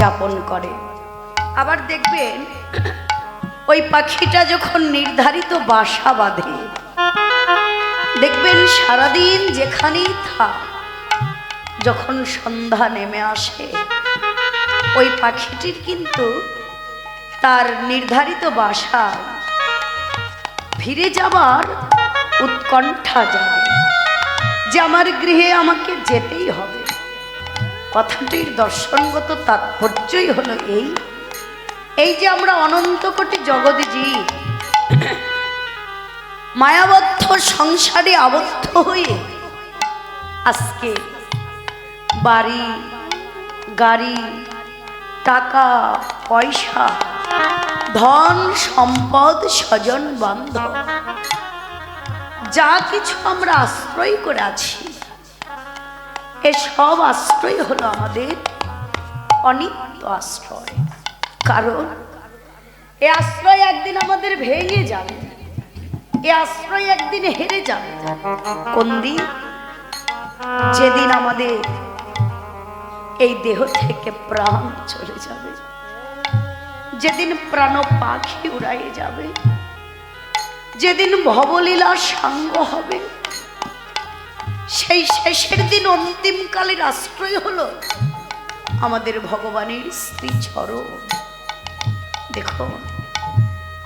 যাপন করে। আবার দেখবেন ওই পাখিটা যখন নির্ধারিত বাসা বাঁধে, দেখবেন সারাদিন যেখানেই থাক, যখন সন্ধ্যা নেমে আসে ওই পাখিটির কিন্তু তার নির্ধারিত বাসা ফিরে যাবার উৎকণ্ঠা জাগে যে আমার গৃহে আমাকে যেতেই হবে। কথাটির দর্শনগত তাৎপর্যই হলো এই যে আমরা অনন্ত কোটি জগৎজীব মায়াবদ্ধ সংসারে আবদ্ধ হয়ে আজকে বাড়ি গাড়ি টাকা পয়সা ধন সম্পদ স্বজন বান্ধব যা কিছু আমরা আশ্রয় করে আছি, এসব আশ্রয় হলো আমাদের অনিত্য আশ্রয়। কারণ এ আশ্রয় একদিন আমাদের ভেঙে যাবে, এ আশ্রয় একদিন হেরে যাবে। কোন দিন? যেদিন আমাদের এই দেহ থেকে প্রাণ চলে যাবে, যেদিন প্রাণ পাখি উড়াইয়ে যাবে, যেদিন ভবলীলা সাঙ্গ হবে, সেই শেষের দিন অন্তিমকালের আশ্রয় হলো আমাদের ভগবানের শ্রীচরণ। দেখুন,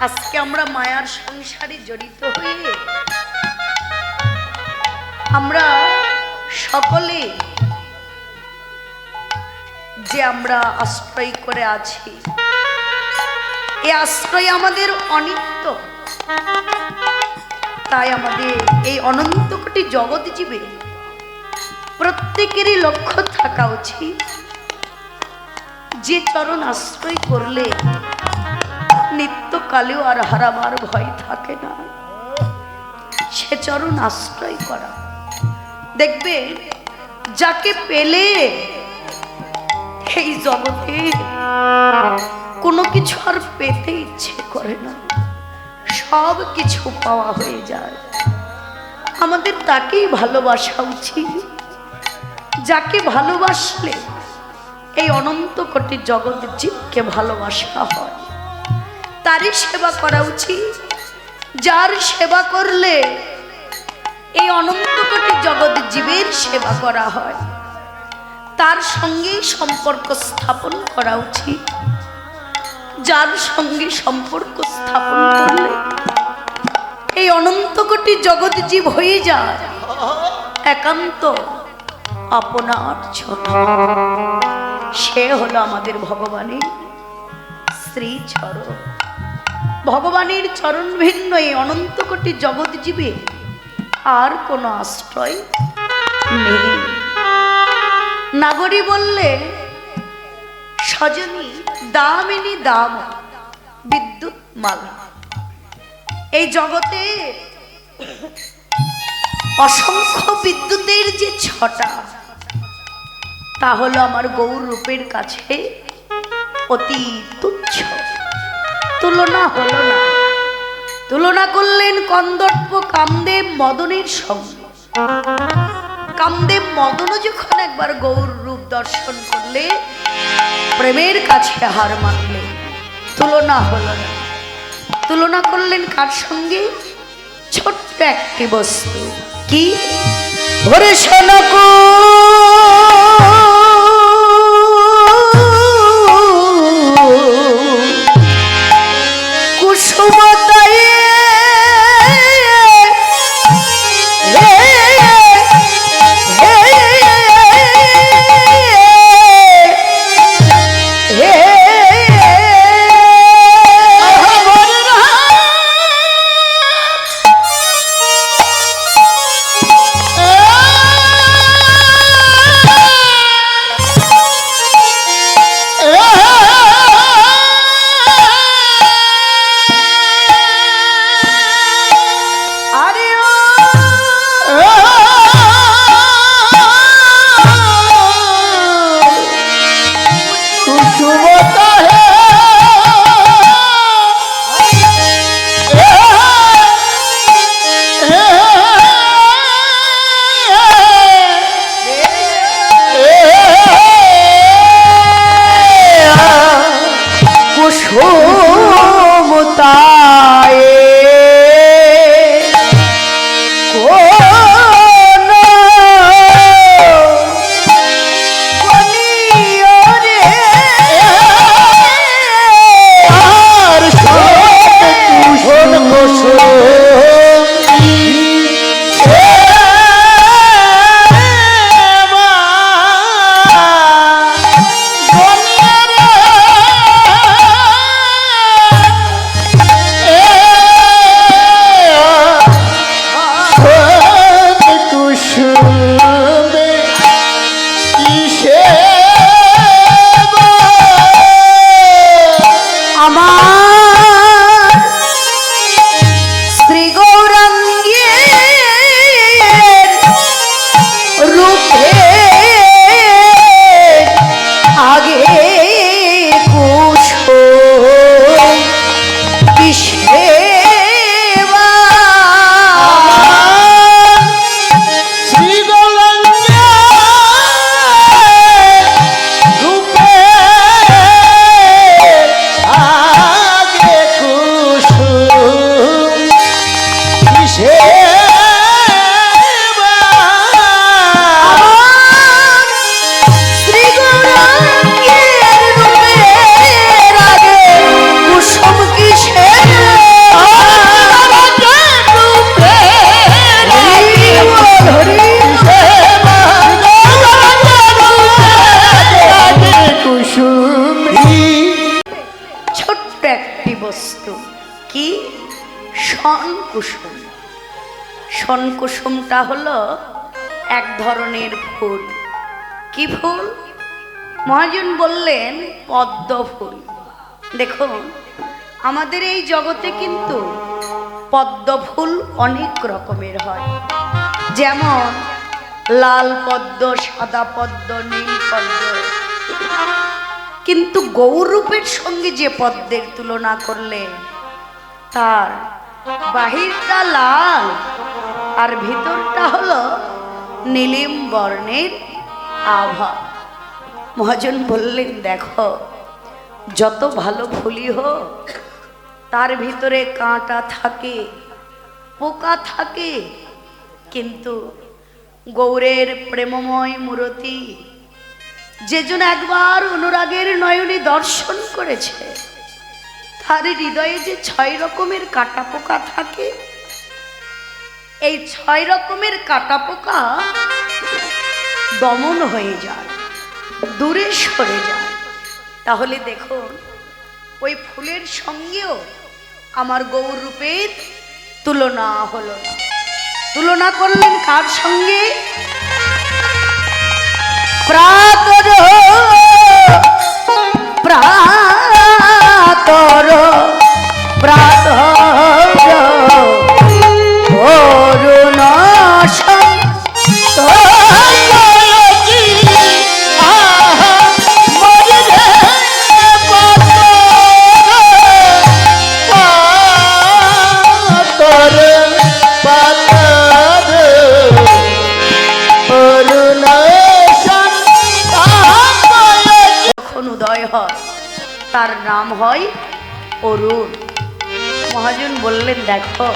আজকে আমরা মায়ার সংসারে জড়িত হয়ে আমরা সকলে যে আমরা আশ্রয় করে আছি, এই আশ্রয় আমাদের অনিত্য। তাই আমাদের এই অনন্ত কোটি জগৎ জীবে প্রত্যেকেরই লক্ষ্য থাকা উচিত যে চরণ আশ্রয় করলে নিত্যকালেও আর হারাবার ভয় থাকে না, সে চরণ আশ্রয় করা। দেখবে যাকে পেলে এই জগতে কোনো কিছু আর পেতে ইচ্ছে করে না, সব কিছু পাওয়া হয়ে যায়। আমাদের তাকেই ভালোবাসা উচিত, যাকে ভালোবাসলে এই অনন্ত কোটি জগৎ জীবকে ভালোবাসা হয়। তারই সেবা করা উচিত, যার সেবা করলে এই অনন্ত কোটি জগৎ জীবের সেবা করা হয়। তার সঙ্গেই সম্পর্ক স্থাপন করা উচিত, যার সঙ্গে সম্পর্ক স্থাপন করলে এই অনন্ত কোটি জগৎ জীব হয়ে যায় একান্ত আপনার জন্য। সে হলো আমাদের ভগবানের শ্রীচরণ। ভগবানের চরণ ভিন্ন এই অনন্ত কোটি জগৎ জীবে আর কোনো আশ্রয় নেই। নাগরী বললে সজনী দামিনী দাম বিদ্যুৎ মালা। এই জগতে অসংখ্য বিদ্যুতের যে ছটা, তা হলো আমার গৌর রূপের কাছে অতি তুচ্ছ, তুলনা হলো না। তুলনা করলেন কন্দর্প কামদেব মদনের সঙ্গে। কামদেব মদনও যখন একবার গৌর রূপ দর্শন করলে প্রেমের কাছে হার মানলে, তুলনা হলো না। তুলনা করলেন কার সঙ্গে? ছোট্ট একটি বস্তু, কি? ভরে সোনাকু কুসুমতায় আমার শ্রী গৌরাঙ্গের রূপে আগে কুসুম কিসে কি শনকুসুম। শনকুসুমটা হলো এক ধরনের ফুল। কি ফুল? মহাজন বললেন পদ্ম ফুল। দেখুন আমাদের এই জগতে কিন্তু পদ্ম ফুল অনেক রকমের হয়, যেমন লাল পদ্ম, সাদা পদ্ম, নীল পদ্ম। কিন্তু গৌরূপের সঙ্গে যে পদ্মের তুলনা করলে তার বাহিরটা লাল আর ভিতরটা হলো নীলিম বর্ণের আভা। মহাজন বললেন দেখো যত ভালো ফুলই হোক তার ভিতরে কাঁটা থাকে, পোকা থাকে, কিন্তু গৌরের প্রেমময় মূরতি যেজন একবার অনুরাগের নয়নে দর্শন করেছে তার হৃদয়ে যে 6 রকমের কাটা পোকা থাকে, এই 6 রকমের কাটা পোকা দমন হয়ে যায়, দূরে সরে যায়। তাহলে দেখুন ওই ফুলের সঙ্গেও আমার গৌর রূপের তুলনা হলো না। তুলনা করলেন কার সঙ্গে? প্রাতর প্রাতর প্রাতর অরুণ তার নাম হয় অরুণ। মহাজন বললেন দেখো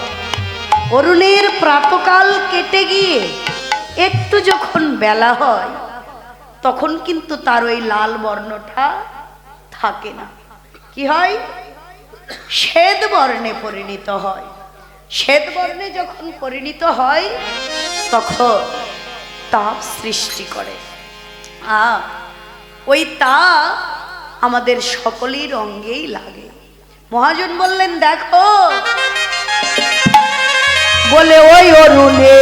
অরুণের প্রাতকাল কেটে গিয়ে একটু যখন বেলা হয় তখন কিন্তু তার ওই লাল বর্ণটা থাকে না। কি হয়? শ্বেত বর্ণে পরিণত হয়। শ্বেত বর্ণে যখন পরিণত হয় তখন তাপ সৃষ্টি করে। ওই তাপ আমাদের সকলের অঙ্গেই লাগে। মহাজন বললেন দেখো বলে ওই অরুণে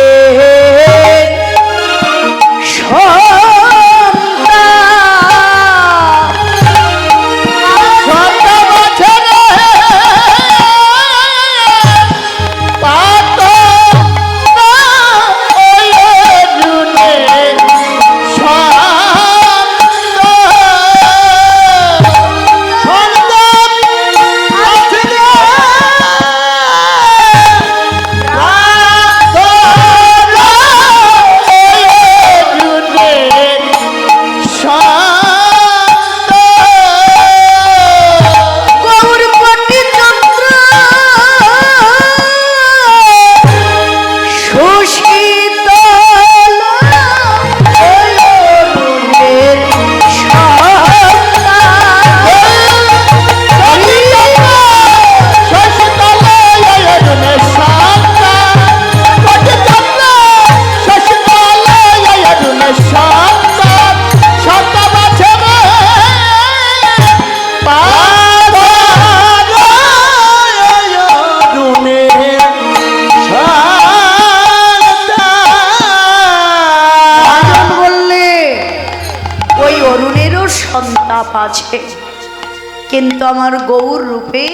কিন্তু আমার গৌর রূপে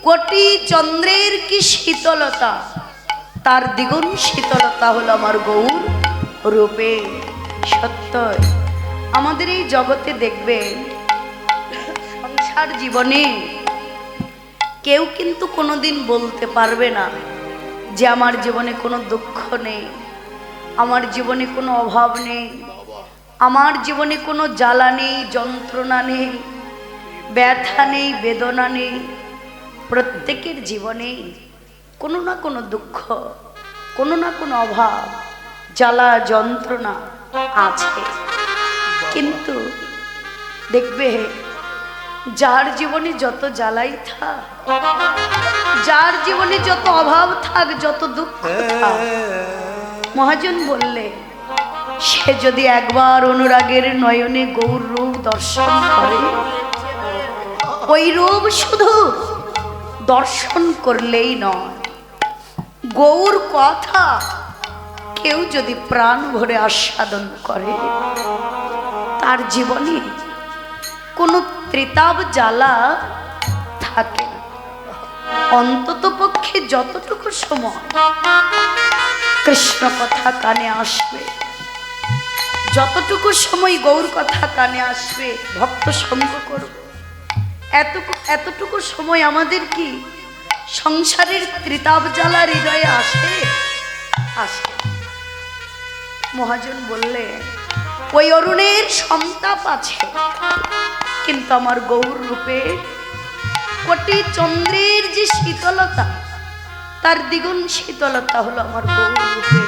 কোটি চন্দ্রের কি শীতলতা, তার দ্বিগুণ শীতলতা হলো আমার গৌর রূপে। সত্য আমাদের এই জগতে দেখবেন সংসার জীবনে কেউ কিন্তু কোনোদিন বলতে পারবে না যে আমার জীবনে কোনো দুঃখ নেই, আমার জীবনে কোনো অভাব নেই, আমার জীবনে কোনো জ্বালা নেই, যন্ত্রণা নেই, ব্যথা নেই, বেদনা নেই। প্রত্যেকের জীবনে কোনো না কোনো দুঃখ, কোনো না কোনো অভাব, জ্বালা যন্ত্রণা আছে। কিন্তু দেখবে যার জীবনে যত জ্বালাই থাক, যার জীবনে যত অভাব থাক, যত দুঃখ থাক, মহাজন বললে সে যদি একবার অনুরাগের নয়নে গৌর রূপ দর্শন করে, ওই রূপ শুধু দর্শন করলেই নয়, গৌর কথা কেউ যদি প্রাণ ভরে আস্বাদন করে, তার জীবনে কোনো ত্রিতাব জ্বালা থাকে না। অন্তত পক্ষে যতটুকু সময় কৃষ্ণ কথা কানে আসবে, যতটুকু সময় গৌর কথা কানে আসবে, ভক্ত সঙ্গ করবে, এতটুকু সময় আমাদের কি সংসারের ত্রিতাব জ্বালা হৃদয়ে আসে? আসে। মহাজন বললে ওই অরুণের সন্তাপ আছে, কিন্তু আমার গৌর রূপে কোটি চন্দ্রের যে শীতলতা, তার দ্বিগুণ শীতলতা হলো আমার গৌর রূপে।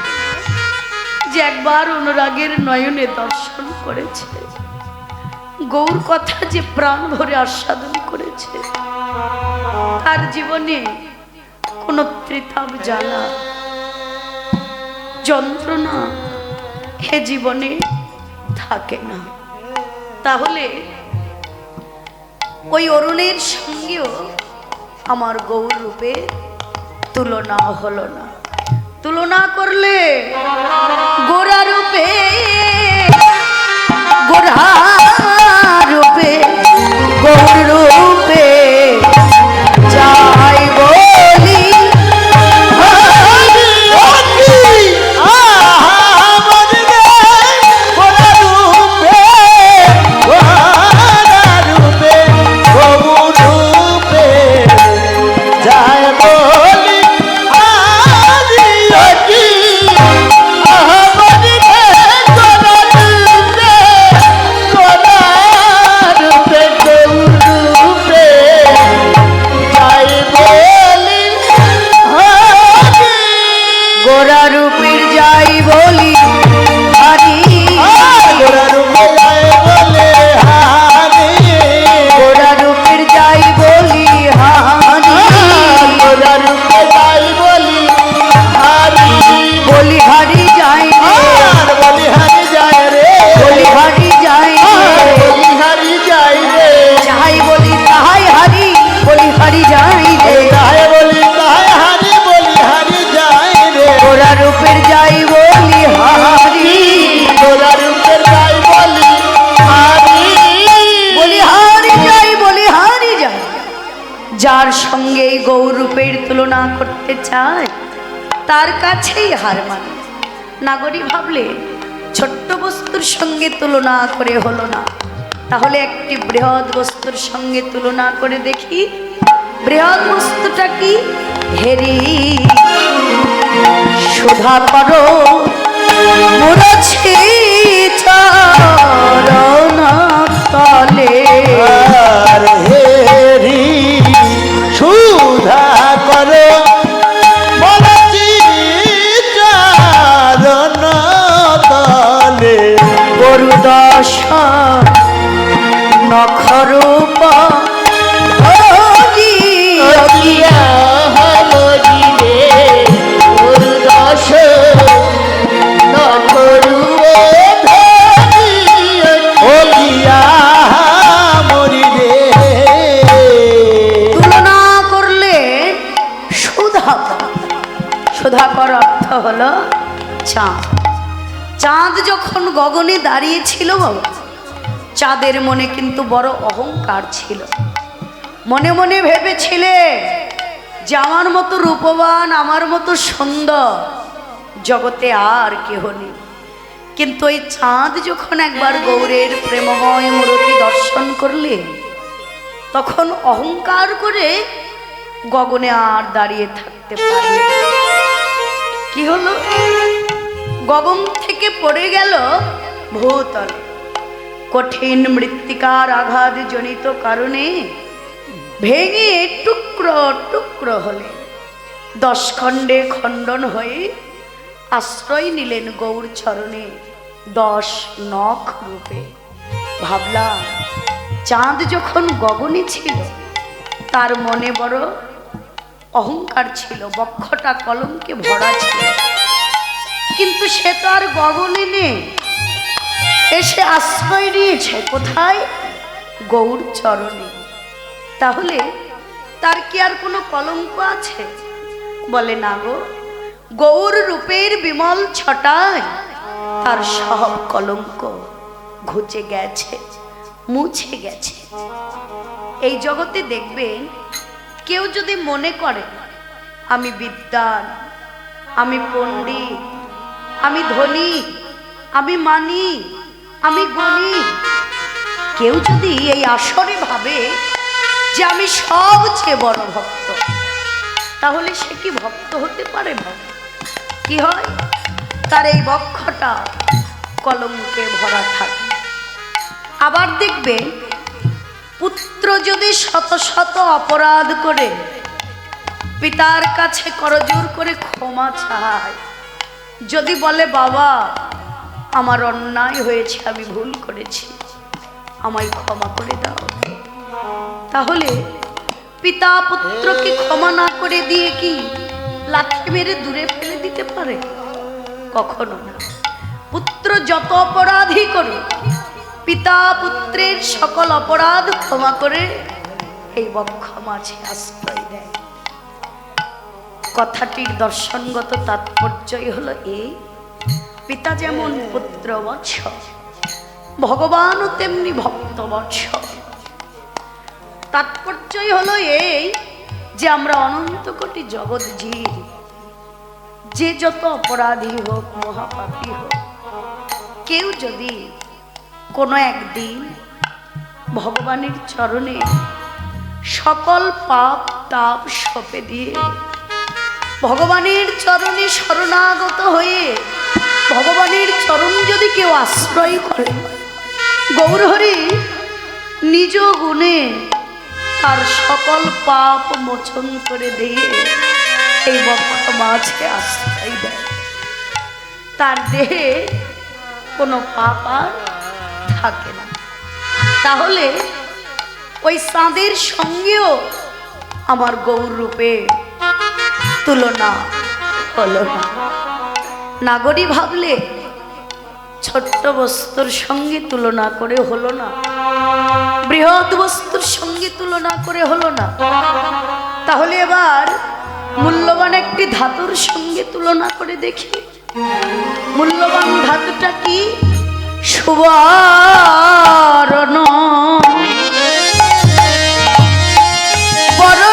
যে একবার অনুরাগের নয়নে দর্শন করেছে, গৌর কথা যে প্রাণ ভরে আস্বাদন করেছে, তার জীবনে কোনো ত্রিতাব জ্বালা যন্ত্রণা হে জীবনে থাকে না। তাহলে ওই অরুণের সঙ্গেও আমার গৌর রূপে তুলনা হলো না। তুলনা করলে গোরা রূপে, গোরা রূপে, গৌর রূপে যাই বলি যার সঙ্গে এই গৌর রূপের তুলনা করতে চায় তার কাছেই হার মানে। নাগরী ভাবলে ছোট্ট বস্তুর সঙ্গে তুলনা করে হলো না, তাহলে একটি বৃহৎ বস্তুর সঙ্গে তুলনা করে দেখি। বৃহৎ বস্তুটা কি? হেরি সুধা করো মুরছি চরণ তলে, হেরি সুধা করো মুরছি চরণ তলে, গরুদশ নখরূপ সুধাকর অর্থ হলো চাঁদ। চাঁদ যখন গগনে দাঁড়িয়েছিল বাবা, চাঁদের মনে কিন্তু বড় অহংকার ছিল। মনে মনে ভেবেছিলে যে আমার মতো রূপবান, আমার মতো সুন্দর জগতে আর কেহ নেই। কিন্তু ওই চাঁদ যখন একবার গৌরের প্রেমময় মূর্তি দর্শন করলে, তখন অহংকার করে গগনে আর দাঁড়িয়ে থাকতে পারলে। কি হলো? গগন থেকে পড়ে গেল ভূতলে। কঠিন মৃত্তিকার আঘাত জনিত কারণে ভেঙে টুকরো টুকরো হলে 10 খণ্ডে খণ্ডন হয়ে আশ্রয় নিলেন গৌর চরণে 10 নখ রূপে। ভাবলাম চাঁদ যখন গগনে ছিল, তার মনে বড় অহংকার ছিল, বক্ষটা কলঙ্কে ভরা ছিল, কিন্তু সে তো আর গগনে নেই, এসে আশ্রয় নিয়েছে কোথায়? গৌর চরণে। তাহলে তার কি আর কোনো কলঙ্ক আছে? বলে না গো, গৌর রূপের বিমল ছটায় তার সব কলঙ্ক ঘুচে গেছে, মুছে গেছে। এই জগতে দেখবেন, কেউ যদি মনে করে আমি বিদ্বান, আমি পণ্ডিত, আমি ধনী, আমি মানি, আমি গণি, কেউ যদি এই আসরে ভাবে যে আমি সবচেয়ে বড় ভক্ত, তাহলে সে কি ভক্ত হতে পারে না? কি হয়? তার এই বক্ষটা কলঙ্কে ভরা থাকে। আবার দেখবে, পুত্র যদি শত শত অপরাধ করে পিতার কাছে করজোর করে ক্ষমা চায়, যদি বলে বাবা আমার অন্যায় হয়েছে, আমি ভুল করেছি, আমায় ক্ষমা করে দাও, তাহলে পিতা পুত্রকে ক্ষমা না করে দিয়ে কি লাথি মেরে দূরে ফেলে দিতে পারে? কখনো না। পুত্র যত অপরাধী করে, পিতা পুত্রের সকল অপরাধ ক্ষমা করে এই বক্ষ মাঝে আশ্রয় দেয়। কথাটির দর্শনগত তাৎপর্যই হলো এই, পিতা যেমন পুত্র বৎস, ভগবানও তেমনি ভক্ত বৎস। তাৎপর্যই হলো এই যে আমরা অনন্ত কোটি জগৎ জীব, যে যত অপরাধী হোক, মহাপাপী হোক, কেউ যদি কোনো একদিন ভগবানের চরণে সকল পাপ তাপ সঁপে দিয়ে ভগবানের চরণে শরণাগত হয়ে ভগবানের চরণ যদি কেউ আশ্রয় করে, গৌরহরি নিজ গুণে তার সকল পাপ মোচন করে দিয়ে এই বক্ষ মাঝে আশ্রয় দেয়। তার দেহে কোনো পাপ আর থাকে না। তাহলে ওই চাঁদের সঙ্গেও আমার গৌর রূপে তুলনা হলো না। নাগরী ভাবলে ছোট্ট বস্তুর সঙ্গে তুলনা করে হলো না, বৃহৎ বস্তুর সঙ্গে তুলনা করে হলো না। তাহলে এবার মূল্যবান একটি ধাতুর সঙ্গে তুলনা করে দেখি। মূল্যবান ধাতুটা কি? সুবর্ণ বরণ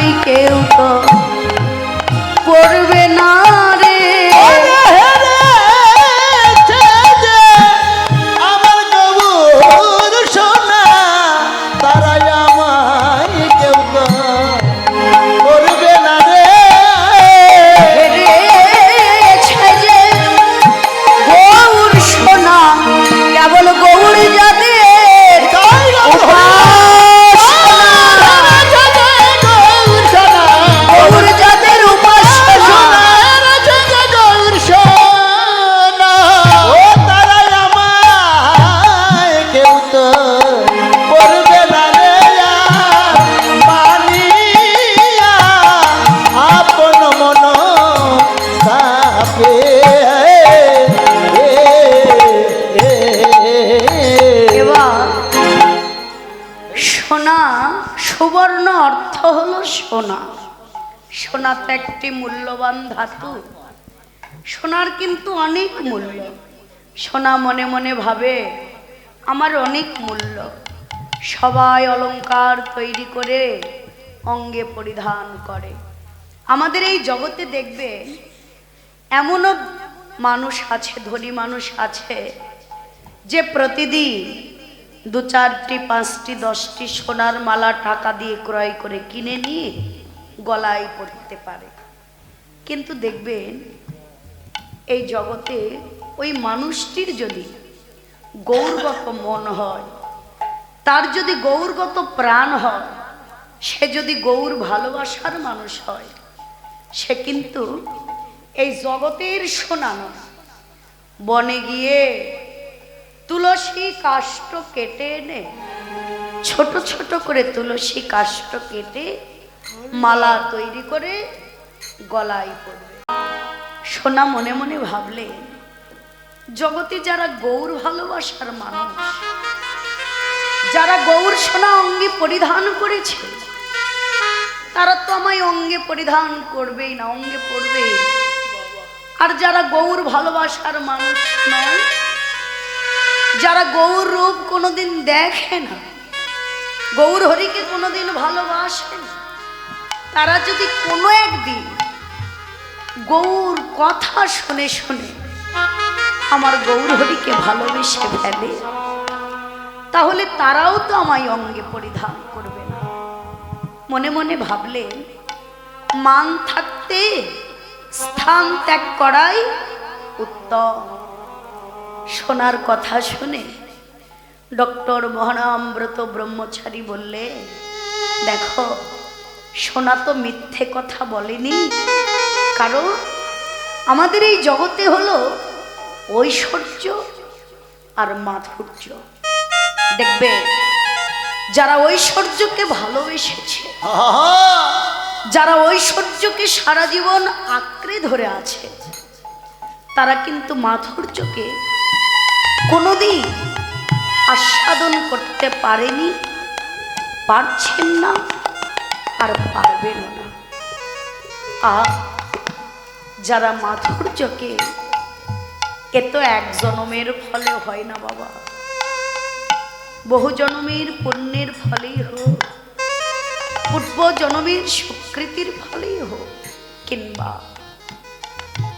আমায় কেউ তো করবে না রে। আমার গৌর সোনা তারাই আমায় কেউ তো করবে না রে। হেরেছে যে গৌর সোনা কেবল গৌর যাদের গৌর যাদের উপাসনা ও তারাই আমায় কেউ তো করবে না রে। মানিয়া আপন মন সাপে এবার সোনা সুবর্ণ অর্থ হলো সোনা। সোনা তো একটি মূল্যবান ধাতু। সোনার কিন্তু অনেক মূল্য। সোনা মনে মনে ভাবে আমার অনেক মূল্য। সবাই অলংকার তৈরি করে অঙ্গে পরিধান করে। আমাদের এই জগতে দেখবে এমনও মানুষ আছে, ধনী মানুষ আছে, যে প্রতিদিন 2, 4টি 5টি 10টি সোনার মালা টাকা দিয়ে ক্রয় করে কিনে নিয়ে গলায় পরতে পারে। কিন্তু দেখবেন এই জগতে ওই মানুষটির যদি গৌরগত মন হয়, তার যদি গৌরগত প্রাণ হয়, সে যদি গৌর ভালোবাসার মানুষ হয়, সে কিন্তু এই জগতের সোনা নয়, বনে গিয়ে তুলসী কাষ্ঠ কেটে এনে ছোট ছোট করে তুলসী কাষ্ঠ কেটে মালা তৈরি করে গলায় পরবে। সোনা মনে মনে ভাবলে জগতে যারা গৌর ভালোবাসার মানুষ, যারা গৌর সোনা অঙ্গে পরিধান করেছে, তারা তো আমায় অঙ্গে পরিধান করবেই না, অঙ্গে পরবে। আর যারা গৌর ভালোবাসার মানুষ নয়, যারা গৌর রূপ কোনোদিন দেখে না, গৌর হরিকে কোনোদিন ভালোবাসে না, তারা যদি কোনো একদিন গৌর কথা শুনে শুনে আমার গৌর হরিকে ভালোবেসে ফেলে, তাহলে তারাও তো আমায় অঙ্গে পরিধান করবে না। মনে মনে ভাবলেন মান থাকতে স্থান ত্যাগ করাই উত্তম। সোনার কথা শুনে ডক্টর মহানামব্রত ব্রহ্মচারী বললে, দেখো সোনা তো মিথ্যে কথা বলেনি, কারণ আমাদের এই জগতে হলো ঐশ্বর্য আর মাধুর্য। দেখবে যারা ঐশ্বর্যকে ভালোবেসেছে, যারা ঐশ্বর্যকে সারা জীবন আঁকড়ে ধরে আছে, তারা কিন্তু মাধুর্যকে কোনোদিন আস্বাদন করতে পারেনি, পারছেন না, আর পারবেন না। আর যারা মাধুর্যকে, এ তো এক জন্মের ফলে হয় না বাবা, বহু জন্মের পুণ্যের ফলেই হোক, পূর্ব জন্মের সুকৃতির ফলেই হোক, কিংবা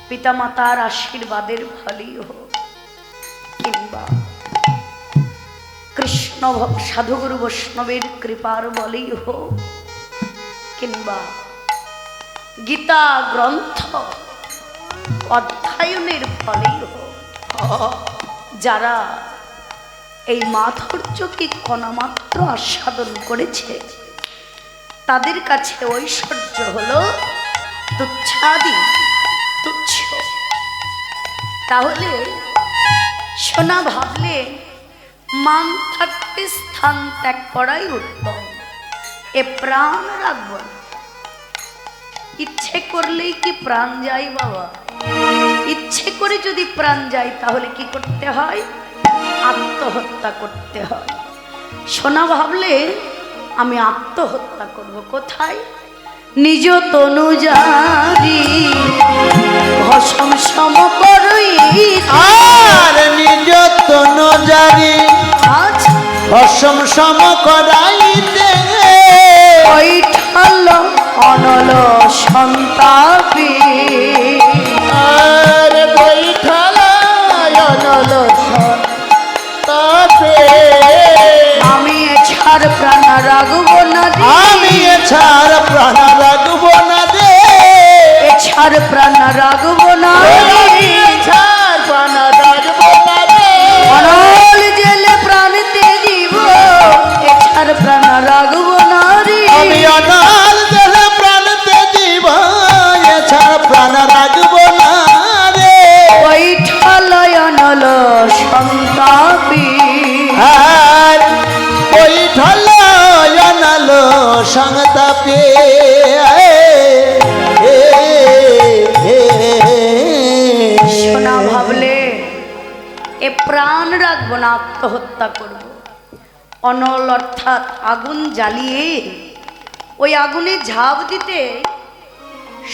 পিতামাতার আশীর্বাদের ফলেই হোক, কিংবা কৃষ্ণ সাধুগুরু বৈষ্ণবের কৃপার বলেই হোক, কিংবা গীতা গ্রন্থ অধ্যয়নের ফলেই হোক, যারা এই মাধুর্যকে কণামাত্র আস্বাদন করেছে, তাদের কাছে ঐশ্বর্য হলো তুচ্ছাদি, তুচ্ছ। তাহলে সোনা ভাবলে মান থাকতে স্থান ত্যাগ করাই উত্তম। এ প্রাণ রাখব না, ইচ্ছে করলেই কি প্রাণ যায় বাবা? ইচ্ছে করে যদি প্রাণ যায় তাহলে কি করতে হয়? আত্মহত্যা করতে হয়। সোনা ভাবলে আমি আত্মহত্যা করব, কোথায়? নিজ তনু জারি ভস্ম সম করই, আর নিজ তনু জারি ভস্ম সম করাইতে ওই ঠাল অনল সন্তাপে আর বৈঠালায় অনল সন্তাপে আমি এছাড় প্রাণ রাখব না রে, আমি এছাড় প্রাণ রাখব না দে এছাড় প্রাণ রাখব না রে, এছাড় প্রাণ রাখব না দে অনল জেলে প্রাণতে দিব এছাড় প্রাণ রাখব না রে, আমি অনাল জেলে প্রাণতে দিব এছাড় প্রাণ রাখব না রে বৈঠালয় অনল সন্তাপে আর বৈঠালায় অনল সন্তাপে সোনা ভাবলে এ প্রাণ রাখবো না, আত্মহত্যা করব। অনল অর্থাৎ আগুন জ্বালিয়ে ওই আগুনে ঝাঁপ দিতে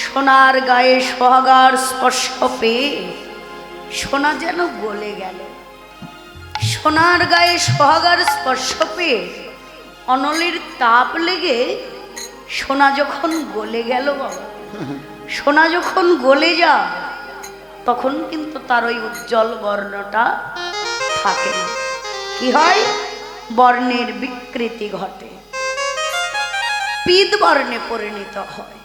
সোনার গায়ে সোহাগার স্পর্শ পেয়ে সোনা যেন গলে গেল। সোনার গায়ে সোহাগার স্পর্শ পেয়ে অনলের তাপ লেগে সোনা যখন গলে গেল বাবা, সোনা যখন গলে যায় তখন কিন্তু তার ওই উজ্জ্বল বর্ণটা থাকে না। কি হয়? বর্ণের বিকৃতি ঘটে, পীত বর্ণে পরিণত হয়।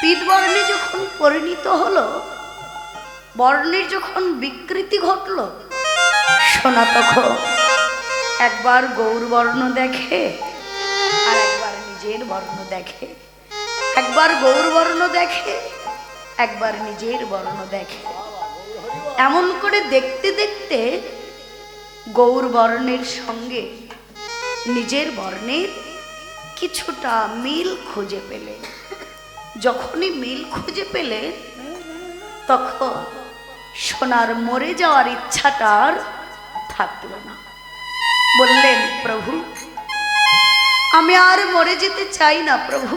পীত বর্ণে যখন পরিণত হলো, বর্ণের যখন বিকৃতি ঘটলো, সোনা তখন একবার গৌর বর্ণ দেখে আর একবার নিজের বর্ণ দেখে, একবার গৌর বর্ণ দেখে একবার নিজের বর্ণ দেখে। এমন করে দেখতে দেখতে গৌর বর্ণের সঙ্গে নিজের বর্ণের কিছুটা মিল খুঁজে পেলে। যখনই মিল খুঁজে পেলে তখন সোনার মরে যাওয়ার ইচ্ছাটা আর থাকলো না। বললেন, প্রভু আমি আর মরে যেতে চাই না প্রভু,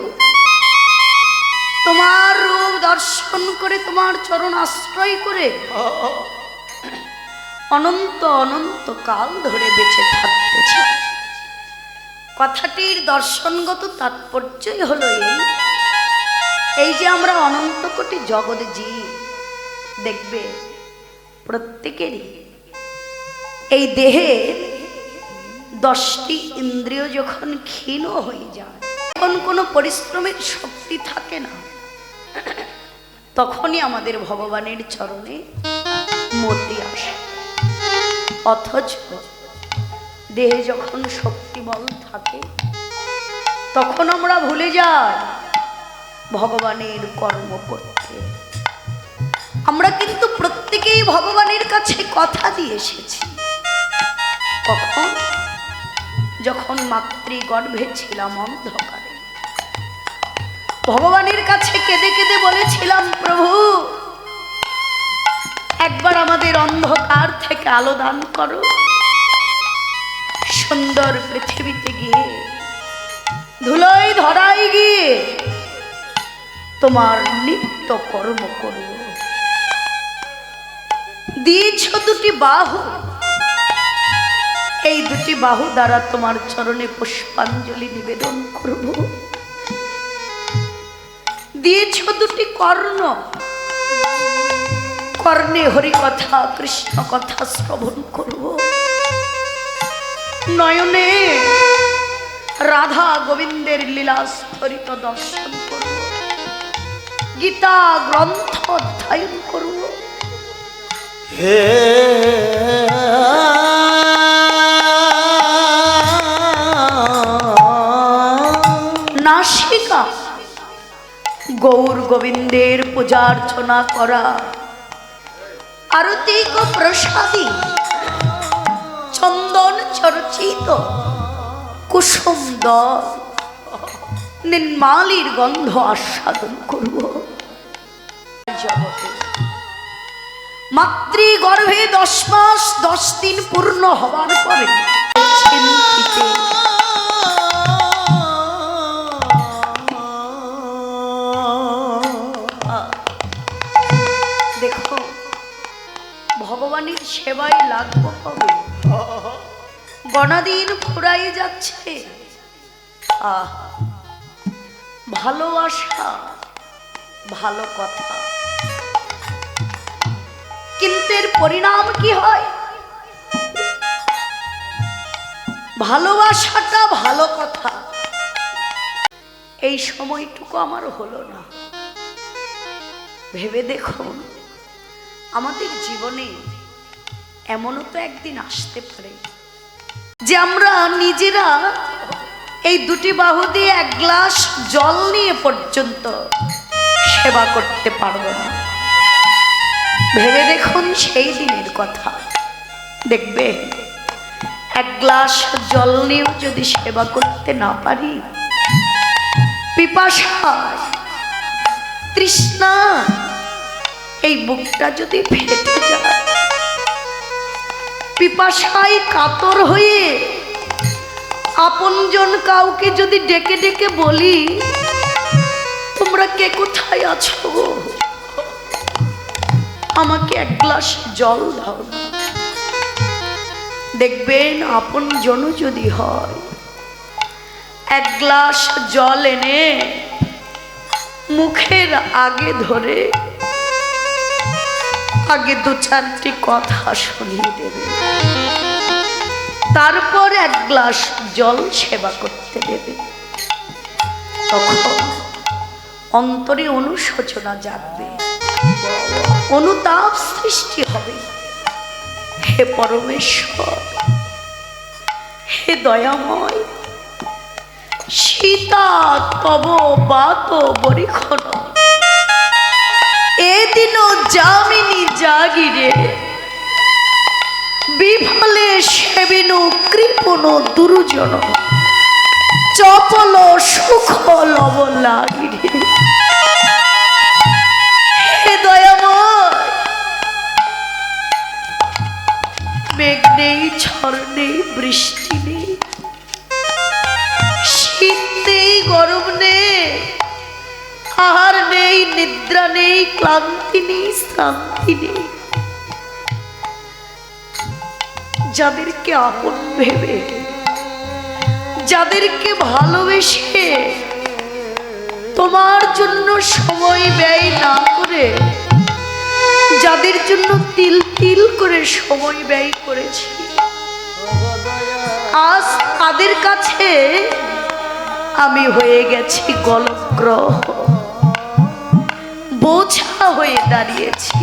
তোমার রূপ দর্শন করে তোমার চরণ আশ্রয় করে অনন্ত অনন্ত কাল ধরে বেঁচে থাকতে চাই। কথাটির দর্শনগত তাৎপর্যই হলো এই যে আমরা অনন্ত কোটি জগৎ জীব, দেখবে প্রত্যেকেরই এই দেহের 10টি ইন্দ্রিয় যখন ক্ষীণ হয়ে যায়, তখন কোনো পরিশ্রমের শক্তি থাকে না, তখনই আমাদের ভগবানের চরণে মতি আসে। অথচ দেহে যখন শক্তি বল থাকে তখন আমরা ভুলে যাই ভগবানের কর্ম করতে। আমরা কিন্তু প্রত্যেকেই ভগবানের কাছে কথা দিয়ে এসেছি। কখন? যখন মাতৃগর্ভে ছিলাম অন্ধকারে, ভগবানের কাছে কেঁদে কেঁদে বলেছিলাম, প্রভু একবার আমাদের অন্ধকার থেকে আলো দান করো, সুন্দর পৃথিবীতে গিয়ে ধুলোয় ধরাই গিয়ে তোমার নিত্য কর্ম করব। দিয়েছ দুটি বাহু, এই দুটি বাহু দ্বারা তোমার চরণে পুষ্পাঞ্জলি নিবেদন করব। দিয়েছ দুটি কর্ণ, কর্ণে হরি কথা কৃষ্ণ কথা শ্রবণ করব, নয়নে রাধা গোবিন্দের লীলা স্থরিত দর্শন করব, গীতা গ্রন্থ অধ্যয়ন করব। হে নাসিকা গৌর গোবিন্দের পূজার্চনা করা, আরতি ও প্রসাদী চন্দন চর্চিত কুসুম দল নির্মালির গন্ধ আস্বাদন করব। জগতে মাতৃগর্ভে 10 মাস 10 দিন পূর্ণ হবার পরে চিন্তিতে দেখো ভগবানের সেবায় লাগব হবে, গণাদিন ফুরাই যাচ্ছে। ভালোবাসা ভালো কথা, কিন্তু এর পরিণাম কি হয়? ভালোবাসাটা ভালো কথা, এই সময়টুকু আমার হলো না। ভেবে দেখুন, আমাদের জীবনে এমনও তো একদিন আসতে পারে যে আমরা নিজেরা এই দুটি বাহু দিয়ে এক গ্লাস জল নিয়ে পর্যন্ত সেবা করতে পারবো না। ভেবে দেখুন সেই দিনের কথা, দেখবে এক গ্লাস জল নিয়েও যদি সেবা করতে না পারি, পিপাসায় তৃষ্ণা এই বুকটা যদি ফেটে যায়, পিপাসায় কাতর হয়ে আপনজন কাউকে যদি ডেকে ডেকে বলি, তোমরা কে কোথায় আছো, আমাকে এক গ্লাস জল দাও না, দেখবেন আপনজন যদি হয়, এক গ্লাস জল এনে মুখের আগে ধরে আগে দু চারটি কথা শুনিয়ে দেবে, তারপর এক গ্লাস জল সেবা করতে দেবে। তখন অন্তরে অনুশোচনা জাগবে, অনুতাপ সৃষ্টি হবে। হে পরমেশ্বর, হে দয়াময়, সীতা তব বাত বরিখন এদিন যামিনী জাগিরে, বিফলে সেবিনু কৃপণ দুর্জন চপল সুখ লব লাগিরে। হে দয়াময়, মেঘ নেই, ঝড় নেই, বৃষ্টি নেই, শীত নেই, গরম নেই, আহার নেই, নিদ্রা নেই, ক্লান্তি নেই, শ্রান্তি নেই। যাদেরকে আপন ভেবে, যাদেরকে ভালোবেসে তোমার জন্য সময় ব্যয় না করে, যাদের জন্য তিল তিল করে সময় ব্যয় করেছি, আজ তাদের কাছে আমি হয়ে গেছি গলগ্রহ, বোঝা হয়ে দাঁড়িয়েছি।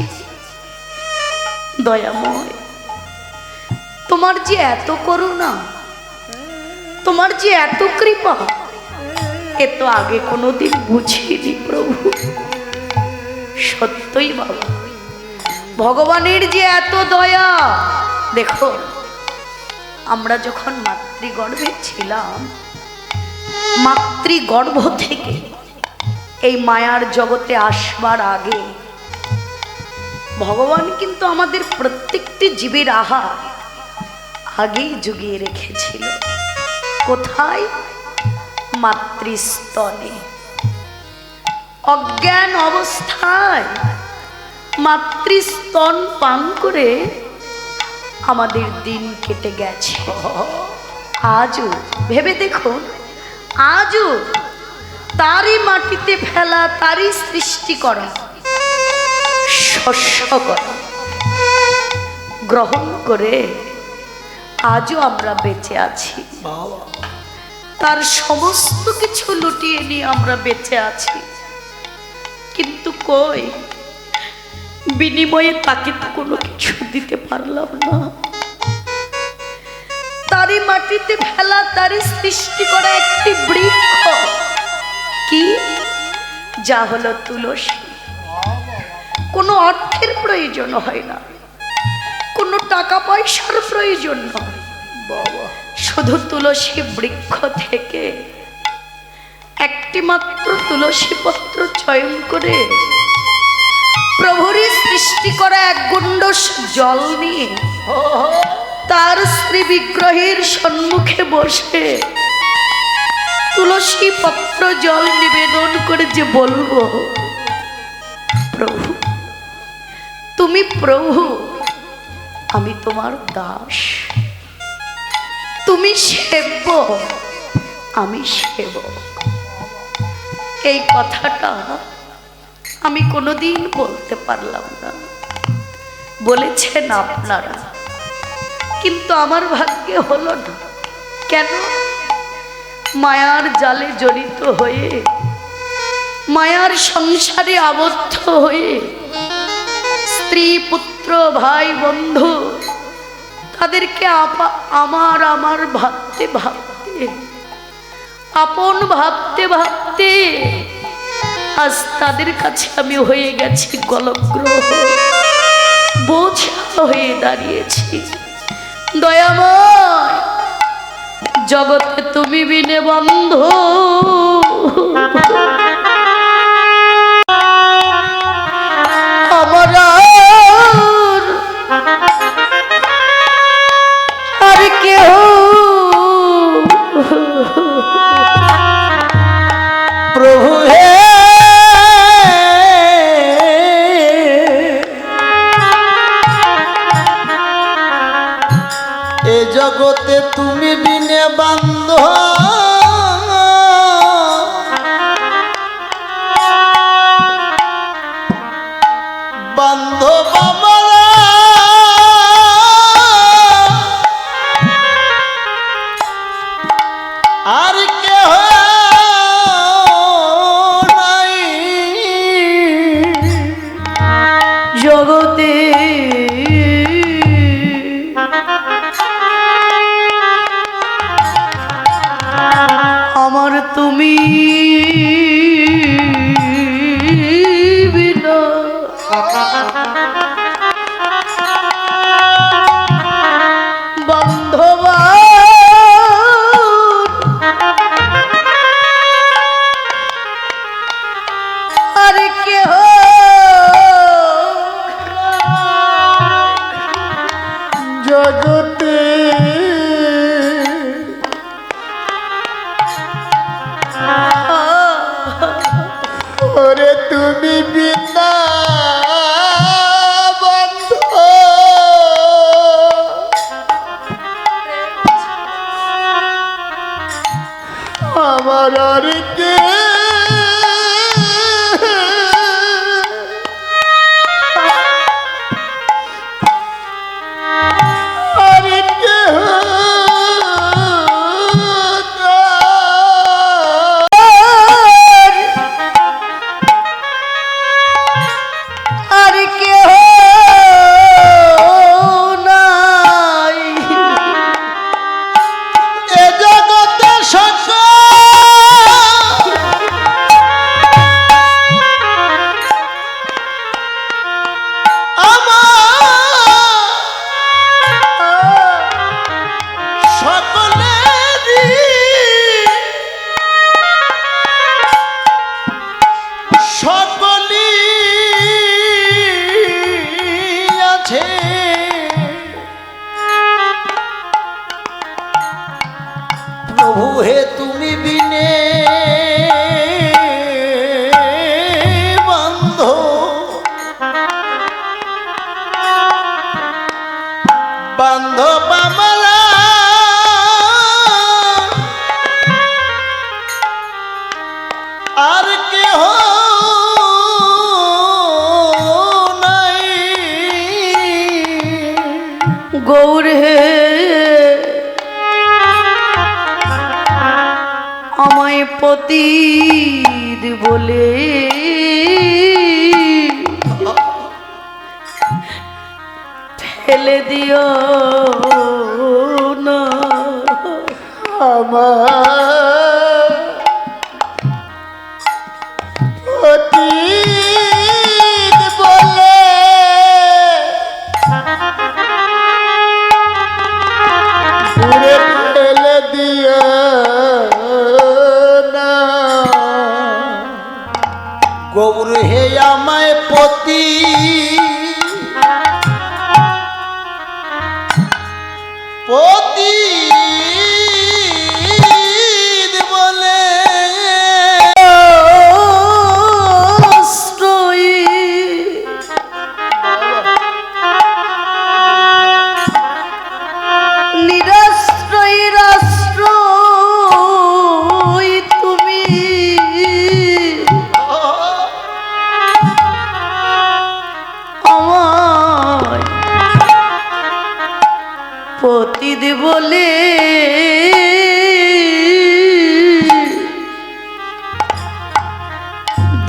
দয়াময়, তোমার যে এত করুণা, তোমার যে এত কৃপা, এ তো আগে কোনোদিন বুঝিনি প্রভু। সত্যই বাবা, ভগবানের যে এত দয়া। দেখো, আমরা যখন মাতৃগর্ভে ছিলাম, মাতৃগর্ভ থেকে এই মায়ার জগতে আসবার আগে ভগবান কিন্তু আমাদের প্রত্যেকটি জীবের আহার আগেই জুগিয়ে রেখেছিল। কোথায়? মাতৃস্তনে। অজ্ঞান অবস্থায় মাতৃস্তন পান করে আমাদের দিন কেটে গেছে। আজও ভেবে দেখুন, আজও তারই মাটিতে ফেলা, তারই সৃষ্টি করা শস্য করা গ্রহণ করে আজও আমরা বেঁচে আছি। তার সমস্ত কিছু লুটিয়ে নিয়ে আমরা বেঁচে আছি, কিন্তু কই বিনিময়ে তাকে তো কোনো কিছু দিতে পারলাম না। তারই মাটিতে ফেলা, তারই সৃষ্টি করা একটি বৃক্ষ, কি যা হলো তুলসী। কোনো অর্থের প্রয়োজন হয় না, কোনো টাকা পয়সার প্রয়োজন নয়, শুধু তুলসী বৃক্ষ থেকে একটি মাত্র তুলসী পত্র চয়ন করে প্রভুরই সৃষ্টি করা এক গুণ্ডস জল নিয়ে তার শ্রী বিগ্রহের সম্মুখে বসে তুলসী পত্র জল নিবেদন করে যে বলবো, প্রভু তুমি প্রভু, আমি তোমার দাস, তুমি সেব্য, আমি সেবক। এই কথাটা আমি কোনোদিন বলতে পারলাম না, বলেছেন আপনারা, কিন্তু আমার ভাগ্যে হলো না। কেন? মায়ার জালে জড়িত হয়ে, মায়ার সংসারে আবদ্ধ হয়ে স্ত্রী পুত্র ভাই বন্ধু তাদেরকে আমার আমার ভাবতে ভাবতে, আপন ভাবতে ভাবতে আজ তাদের কাছে আমি হয়ে গেছি গলগ্রহ, বোঝা হয়ে দাঁড়িয়েছি। দয়াময়, জগতে তুমি বিনে বন্ধু আমার আর কেহ প্রভু হে এ জগতে তুমি বিনে বান্ধব বান্ধব আমার আর কেহ নাই জগতে। আমার তুমি বিনা বান্ধব আর কেহ জগতে ওরে তুমি বিনা বন্ধ আমার আর কে আর কেহ আর কেহ নাই এ জগতে সকল সকলি আছে প্রভু হে তুমি বিনে বন্ধ বান্ধব আমারা আর কেহ নাই গৌর হে আমায় পতিত বলে ফেলে দিও না। আমার অতীত বলে দূরে ফেলে দিও না। গৌর হে আমায় পতি পতি বলে নিরাশ্রয়ী রাষ্ট্র তুমি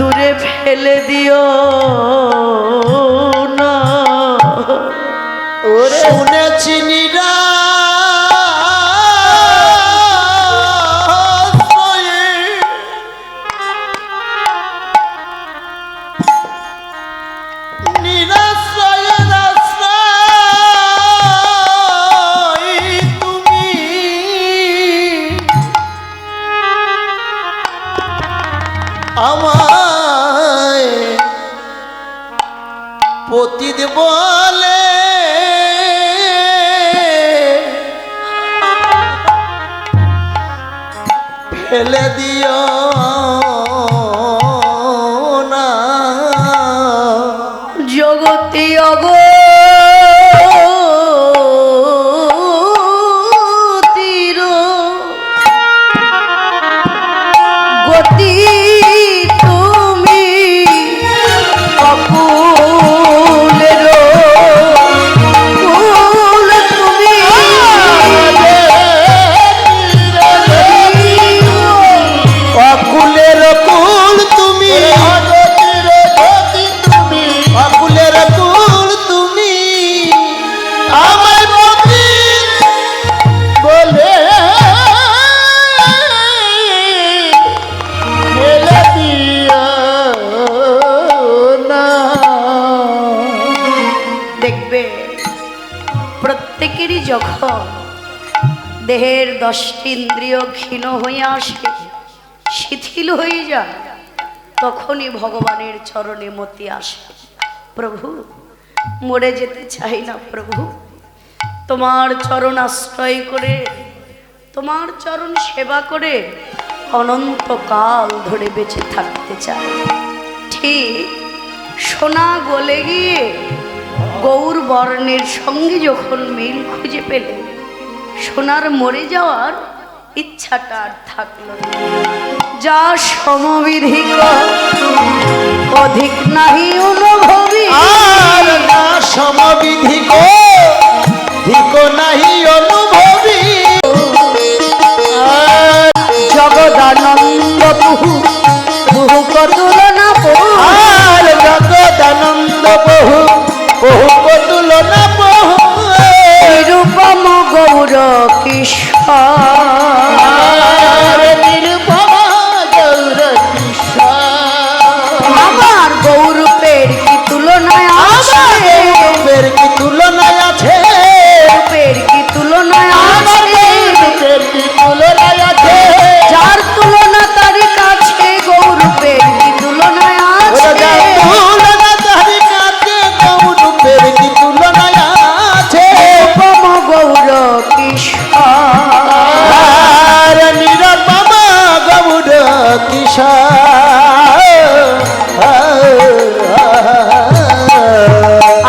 দূরে ফেলে দিও না। শুনেছি নিরাশ্রয়ের আশ্রয় তুমি, আমায় পতিত বলে ফেলে দিও না। জগতে অগতির গতি তুমি, অকুলের কুল তুমি, অকুলের কুল তুমি, অকুলের কুল তুমি, আমায় পতিত বলে ফেলে দিও না। দেখবে প্রত্যেকেরই যখন দেহের 10টি ইন্দ্রিয় ক্ষীণ হয়ে আসে, শিথিল হয়ে যায়, তখনই ভগবানের চরণে মতি আসে। প্রভু, মরে যেতে চাই না প্রভু, তোমার চরণ আশ্রয় করে, তোমার চরণ সেবা করে অনন্তকাল ধরে বেঁচে থাকতে চাই। ঠিক সোনা গলে গিয়ে গৌর বর্ণের সঙ্গে যখন মিল খুঁজে পেলে, সোনার মরে যাওয়ার ইচ্ছাটা আর থাকলো না। যা সমবিধিক অধিক নাহি অনুভবী, আর না সমবিধি গো ধিক নাহি অনুভবী, জগদানন্দ বহু বহু কতুলনা বহু, আর জগদানন্দ বহু বহু কতুলনা বহু, নিরূপম গৌর কৃষ্ণ, নিরূপম গৌর কৃষ্ণ, আমার গৌরূপের কি তুলনায় আছে, রূপের কি তুলনায় আছে, রূপের কি তুলনায় আছে, রূপের কি তুলনায় আছে, যার তুলনা তার কাছে গৌরূপের কি তুলনায় আছে, তুলনা তার কাছে গৌরূপের কি তুলনায় আছে, নিরূপম গৌর কৃষ্ণ, আর নিরূপম গৌর কৃষ্ণ।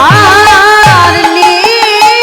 আর নীল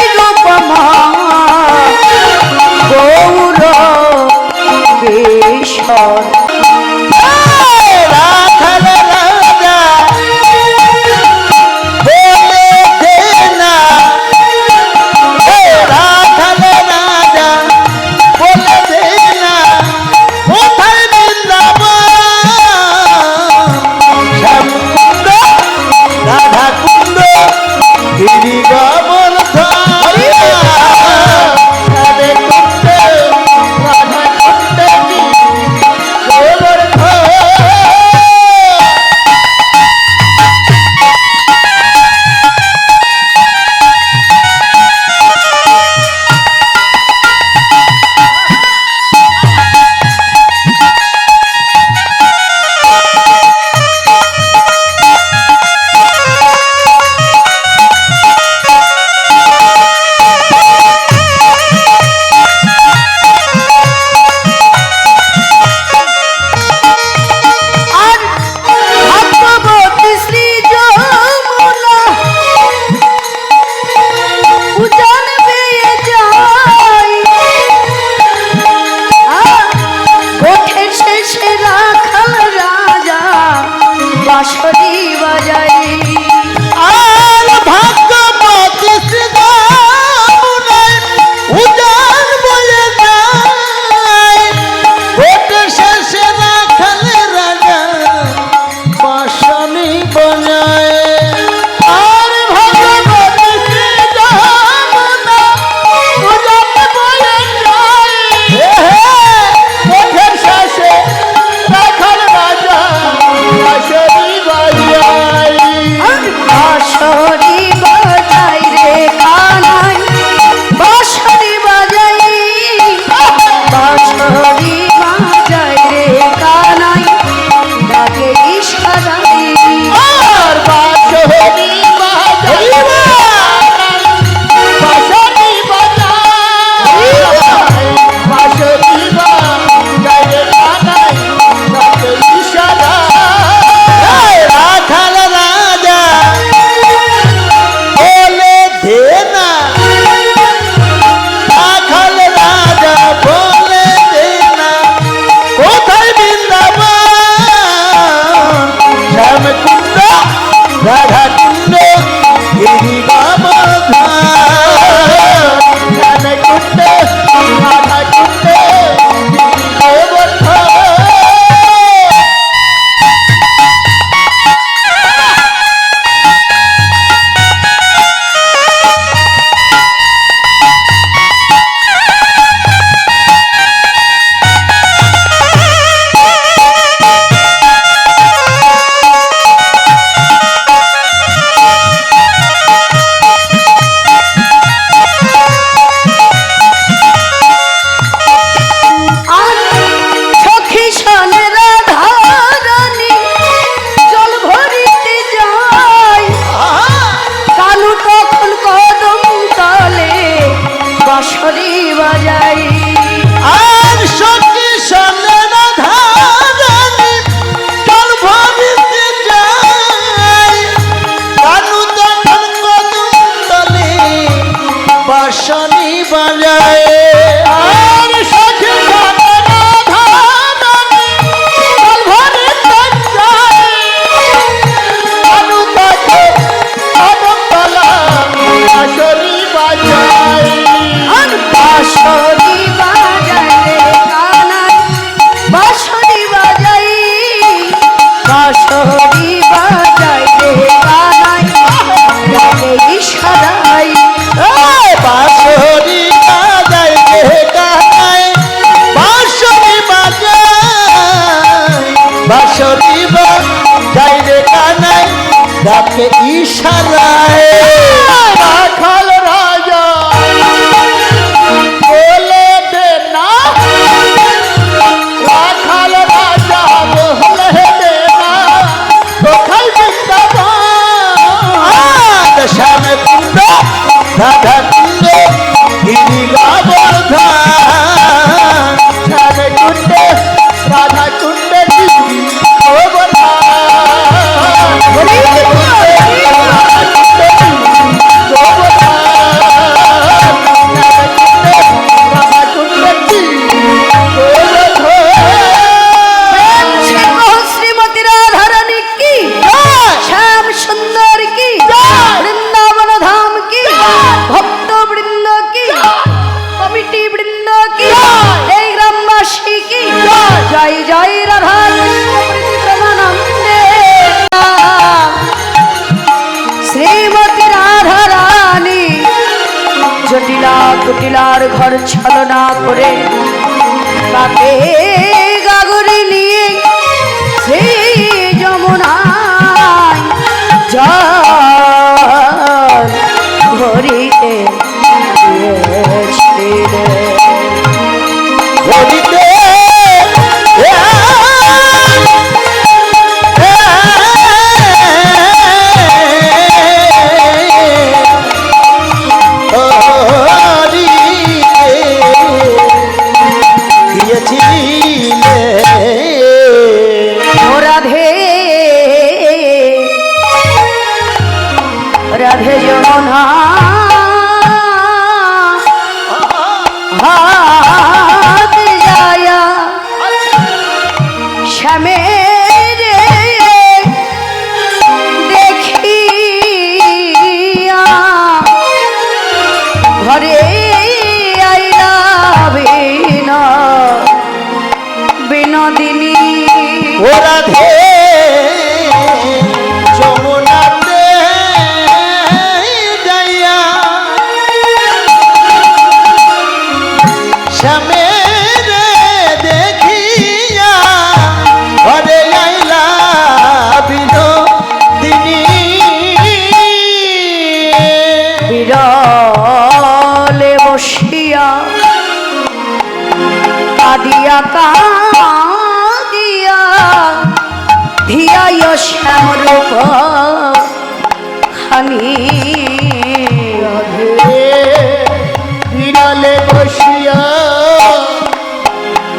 রাধা কুণ্ড গিরি গোবর্ধন কুণ্ড রাধা কুণ্ড গিরি গোবর্ধন। বাঁশরি বাজাই আর সখী সামনে রাধা রানী জল ভরিতে যায় কানু তখন কদম তলে বাঁশরি বাজায়। আর সখী সামনে রাধা রানী জল ভরিতে যায় কানু তখন কদম তলা বাঁশরি বাজায়। বাঁশরি বাজাই রে কানাই বাঁশরি বাজাই বাঁশরি বাজাই রে কানাই রাগে ইশারাই বাঁশরি বাজাই রে কানাই বাঁশরি বাজাই বাঁশরি বাজাই রে কানাই রাগে ইশারায়। রাখাল রাজা বলে দে না রাখাল রাজা বলে দে না কোথায় বৃন্দাবন শ্যাম কুণ্ড রাধা কুণ্ড গিরি গোবর্ধন শ্যাম কুণ্ড রাধা কুণ্ড গিরি শ্রীমতী রাধারানী কি শ্যাম সুন্দর কি বৃন্দাবন ধাম কি ভক্ত বৃন্দ কি কমিটি বৃন্দ কি এই গ্রামবাসী কি জয় জয় রাধা শ্রীমতী রাধারানী জটিলা কুটিলার ঘর ছলনা করে কাকে গাগরি নিয়ে সেই যমুনায় জল ভরিতে গিয়েছিলেন। ভরিতে রাধে রাধে যমুনা হাত যায়া শ্যামের দেখিয়া ঘরে আইলা বিনোদিনী ও রাধে যমুনাতে যাইয়া শ্যামের দেখিয়া ঘরে আইলা বিনোদিনী বিরলে বসিয়া কাঁদিয়া কাঁদিয়া ধিয়ায় শ্যামরূপ খানি বিরলে বসিয়া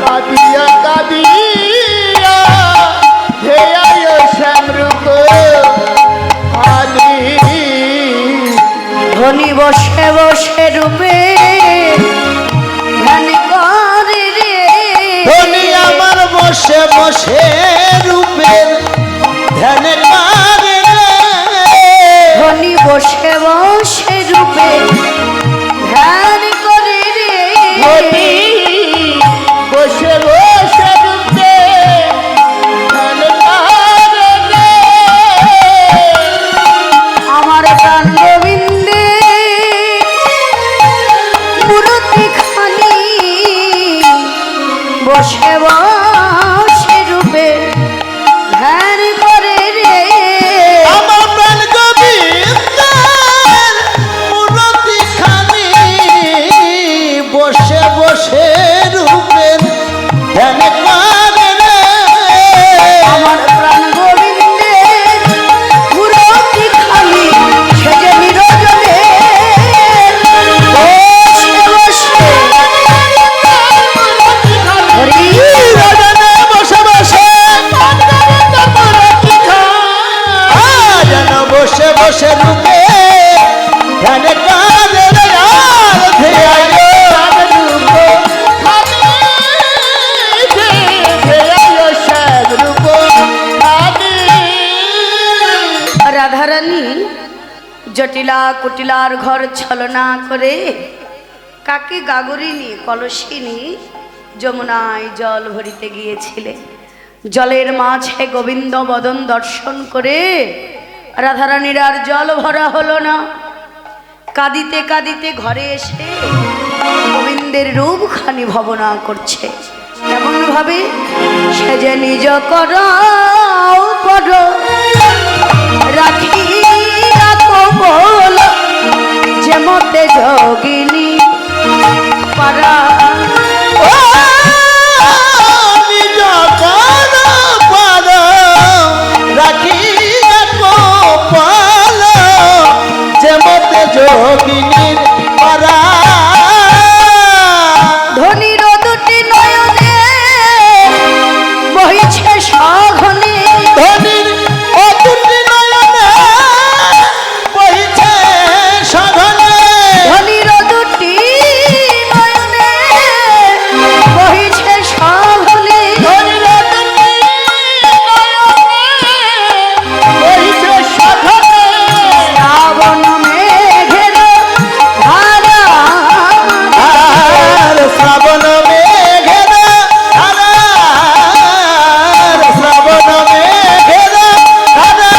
কাঁদিয়া কাঁদিয়া হেয়ায় শ্যামরূপ আনি ধনী বসে বসে রূপে ধ্যান করে রে ধনী আমার বসে বসে রূপের ধ্যান করে রে বসে বসে রূপে ধ্যান করে রে হরি বসে বসে রূপে ধ্যান করে রে। আমার প্রাণ গোবিন্দে মূর্তি খানি বসে বসে রূপে ধ্যান করে রে আমার প্রাণ গোবিন্দের মূর্তি খানি বসে বসে রূপের ধ্যান করে রে। আমার প্রাণ গোবিন্দে মূর্তি খানি সেজে নিরজনে বসে বসে হরি রজনে বসে বসে যেন বসে বসে রূপে ধ্যান করে রে। আর ধ্যায় রাধারানী জটিলা কুটিলার ঘর ছলনা করে কাকে গাগরি নিয়ে কলসি নিয়ে যমুনায় জল ভরিতে গিয়েছিলে। জলের মাঝে গোবিন্দ বদন দর্শন করে রাধারানীর আর জল ভরা হলো না। কাঁদিতে কাঁদিতে ঘরে এসে গোবিন্দের রূপখানি ভাবনা করছে। এমন ভাবে সে যে নিজ কর রাখি কবল যে মতে যোগিনী পারা নিজ কর পর রাখিয়া কপাল যে মতে যোগিনীর পারা। ধনির দুটি নয়নে বহিছে সঘনে ধনির ও দুটি নয়নে বহিছে সঘনে। ধনির দুটি নয়নে বহিছে সঘনে ধনির দুটি নয়নে বহিছে সঘনে। শ্রাবণ মেঘের ধারা আর শ্রাবণ মেঘের ধারা, শ্রাবণ মেঘের ধারা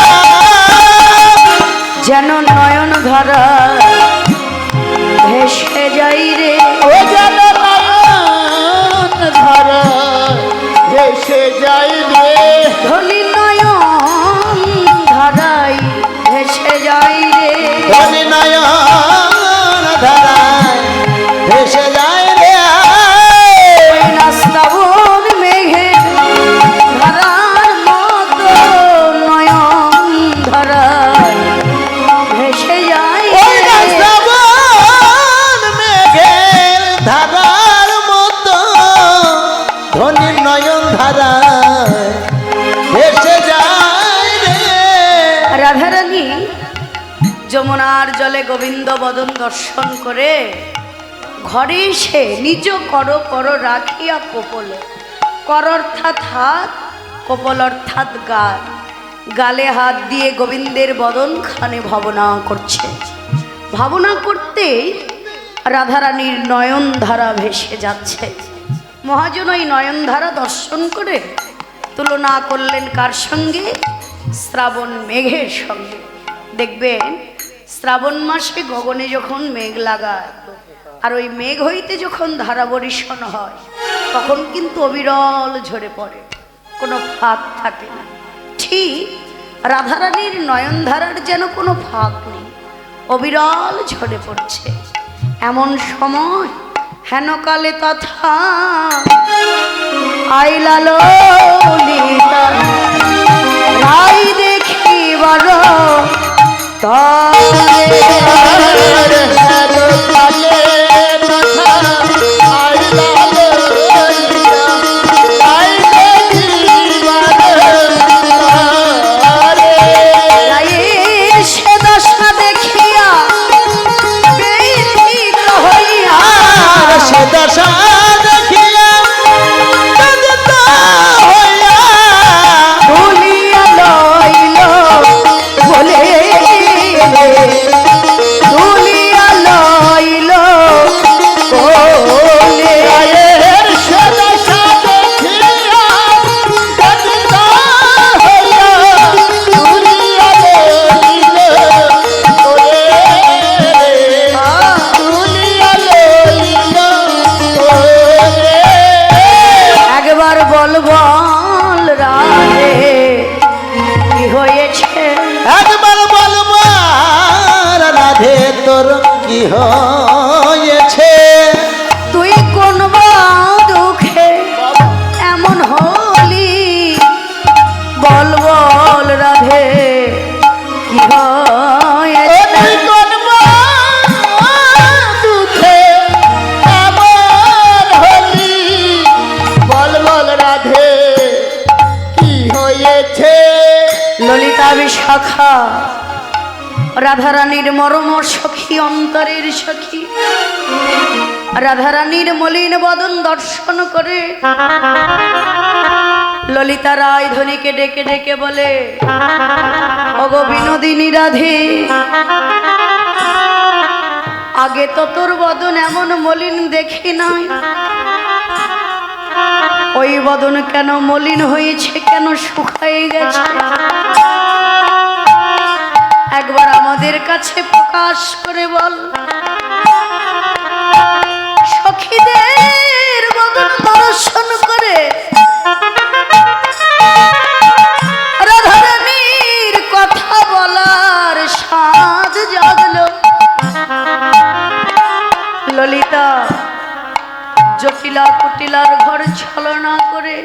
যেন নয়ন ধরা ভেসে যাই রে ও যেন নয়ন ধারা ভেসে যাই রে। ধনি নয়ন ধারাই ভেসে যাই রে ধনি নয়ন ধারায় ভেসে যায় রে। ওই না শ্রাবণ মেঘে ধারার মতো নয়ন ধারাই ভেসে যাই ওই না রে শ্রাবণ মেঘের ধারার মতো ধনি নয়ন ধারায় ভেসে যায় রে। রাধারানী যমুনার জলে গোবিন্দ বদন দর্শন করে ঘরে এসে নিজ কর রাখিয়া কপলে কর অর্থাৎ হাত কপল অর্থাৎ গাল গালে হাত দিয়ে গোবিন্দের বদন খানে ভাবনা করছে। ভাবনা করতে রাধারানীর নয়ন ধারা ভেসে যাচ্ছে। মহাজন ওই নয়ন ধারা দর্শন করে তুলনা করলেন কার সঙ্গে? শ্রাবণ মেঘের সঙ্গে। দেখবেন শ্রাবণ মাসে গগনে যখন মেঘ লাগায় আর ওই মেঘ হইতে যখন ধারা বর্ষণ হয় তখন কিন্তু অবিরল ঝরে পড়ে, কোনো ফাঁক থাকে না। ঠিক রাধারানীর নয়নধারার যেন কোনো ফাঁক নেই, অবিরল ঝরে পড়ছে। এমন সময় হেনকালে তথা আইলা ললিতা রাই দেখিবার সে দশা দেখিয়া ব্যথিত হইয়া সে দশা দেখিয়া ব্যথিত হইয়া ভুলিয়া লয় হয়েছে? একবার বলবো রাধে তোর কি হয়েছে? তুই কোন বা দুঃখে এমন হলি? বল বল রাধে কি হয়েছে? তুই কোন দুঃখে এমন হলি? বল বল রাধে কি হয়েছে? ললিতা বিশাখা রাধারানীর মরম সখী, অন্তরের সখী, রাধারানীর মলিন বদন দর্শন করে ললিতা রায় ধনীকে ডেকে ডেকে বলে, ওগো বিনোদিনী রাধে, আগে তো তোর বদন এমন মলিন দেখি নাই, ওই বদন কেন মলিন হয়েছে, কেন শুকায়ে গেছে? একবার আমাদের কাছে প্রকাশ করে বল। সখীদের বদন দর্শন করে রাধারানীর কথা বলার স্বাদ জাগলো। ললিতা জটিলা কুটিলার ঘর ছলনা করে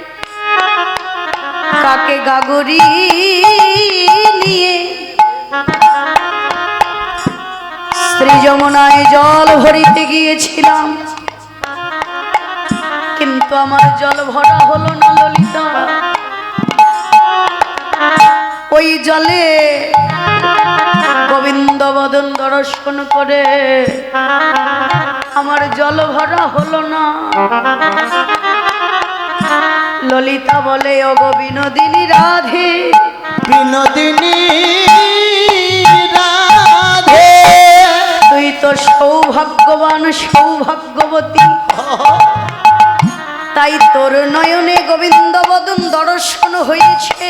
কাকে গাগরি নিয়ে শ্রী যমুনায় জল ভরিতে গিয়েছিলাম, কিন্তু আমার জল ভরা হলো না ললিতা। ওই জলে গোবিন্দ বদন দর্শন করে আমার জল ভরা হলো না। ললিতা বলে, ওগো বিনোদিনী রাধে, বিনোদিনী রাধে, তুই তো সৌভাগ্যবান সৌভাগ্যবতী, তাই তোর নয়নে গোবিন্দ বদন দর্শন হয়েছে।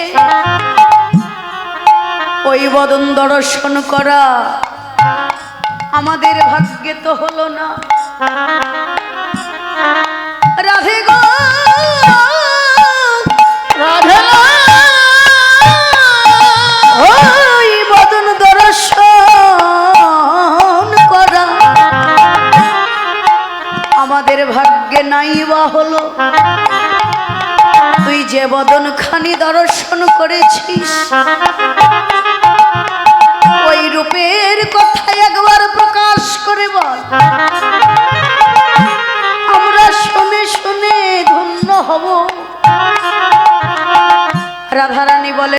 ওই বদন দর্শন করা আমাদের ভাগ্যে তো হলো না। রাধে গো রাধে, ওই বদন দর্শন করা আমাদের ভাগ্যে নাই বা হলো। তুই যে বদন খানি দর্শন করেছিস, ওই রূপের কথা একবার প্রকাশ করে বল, আমরা শুনে শুনে ধন্য হব। রাধারানী বলে,